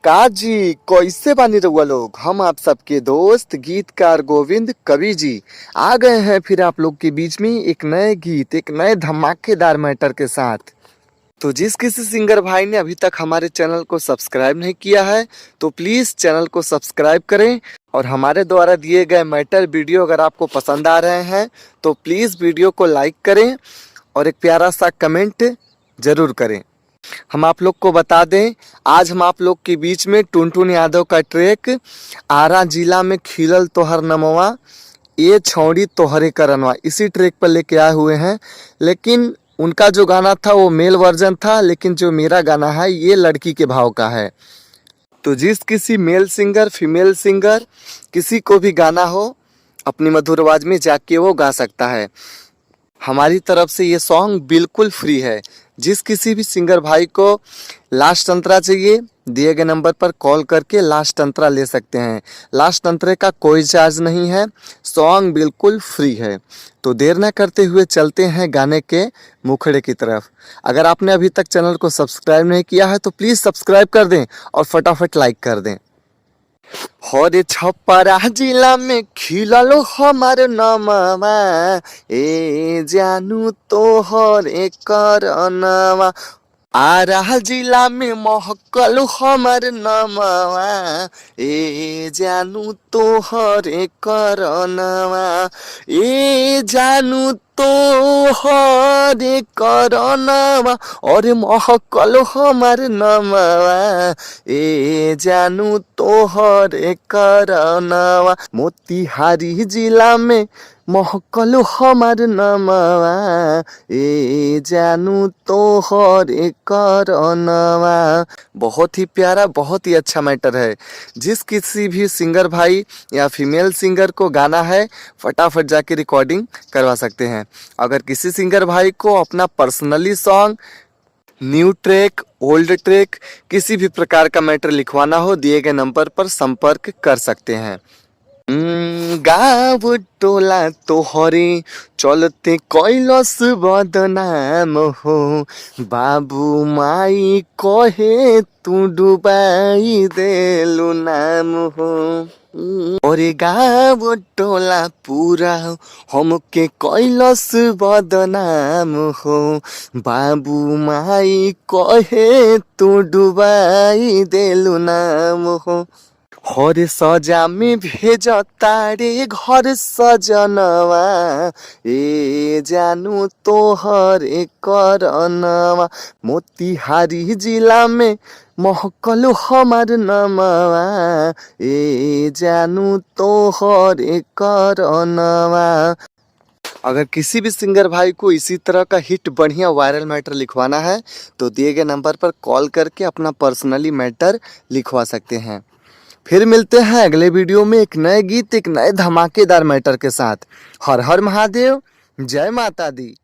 काजी कैसे बानी रहुआ लोग। हम आप सबके दोस्त गीतकार गोविंद कवि जी आ गए हैं फिर आप लोग के बीच में एक नए गीत, एक नए धमाकेदार मैटर के साथ। तो जिस किसी सिंगर भाई ने अभी तक हमारे चैनल को सब्सक्राइब नहीं किया है तो प्लीज चैनल को सब्सक्राइब करें और हमारे द्वारा दिए गए मैटर वीडियो अगर आपको पसंद आ रहे हैं तो प्लीज वीडियो को लाइक करें और एक प्यारा सा कमेंट जरूर करें। हम आप लोग को बता दें, आज हम आप लोग के बीच में टुनटुन यादव का ट्रैक आरा जिला में खिलल तोहर नमवा ये छौड़ी तोहरे करनवा इसी ट्रैक पर लेके आए हुए हैं। लेकिन उनका जो गाना था वो मेल वर्जन था, लेकिन जो मेरा गाना है ये लड़की के भाव का है। तो जिस किसी मेल सिंगर फीमेल सिंगर किसी को भी गाना हो अपनी मधुर आवाज में जाके वो गा सकता है। हमारी तरफ से ये सॉन्ग बिल्कुल फ्री है। जिस किसी भी सिंगर भाई को लास्ट अंतरा चाहिए दिए गए नंबर पर कॉल करके लास्ट अंतरा ले सकते हैं। लास्ट अंतरे का कोई चार्ज नहीं है, सॉन्ग बिल्कुल फ्री है। तो देर न करते हुए चलते हैं गाने के मुखड़े की तरफ। अगर आपने अभी तक चैनल को सब्सक्राइब नहीं किया है तो प्लीज़ सब्सक्राइब कर दें और फटाफट लाइक कर दें। हरे छपरा जिला में खिललो हमार नमवा ए जानू तोहरे करनवा। आरा जिला में महकल हमार नमवा ए जानू तोहरे करनवा ए जानू तोहरे करनवा और महकल हमार नमवा ए जानू तोहरे करनवा। मोतिहारी जिला में महकल हमार नमवा ए जानू तोहरे करनवा। बहुत ही प्यारा, बहुत ही अच्छा मैटर है। जिस किसी भी सिंगर भाई या फीमेल सिंगर को गाना है फटाफट जाके रिकॉर्डिंग करवा सकते हैं। अगर किसी सिंगर भाई को अपना personally song, new track, old track किसी भी प्रकार का मैटर लिखवाना हो दिए गए नंबर पर संपर्क कर सकते हैं। गाँव टोला तोहरे चलते कैलस बदनाम हो बाबू माई कहे तू डुबाई देलु नाम हो। और गाँव टोला पूरा हमके कैलस बदनाम हो बाबू माई कहे तू डुबाई देलु नाम हो। हर सजा में भेज तारे घर सजनवा ए जानू तोहरे करनवा। मोतिहारी जिला में महकल हमार नमवा ए जानू तोहरे करनवा। अगर किसी भी सिंगर भाई को इसी तरह का हिट बढ़िया वायरल मैटर लिखवाना है तो दिए गए नंबर पर कॉल करके अपना पर्सनली मैटर लिखवा सकते हैं। फिर मिलते हैं अगले वीडियो में एक नए गीत, एक नए धमाकेदार मैटर के साथ। हर हर महादेव, जय माता दी।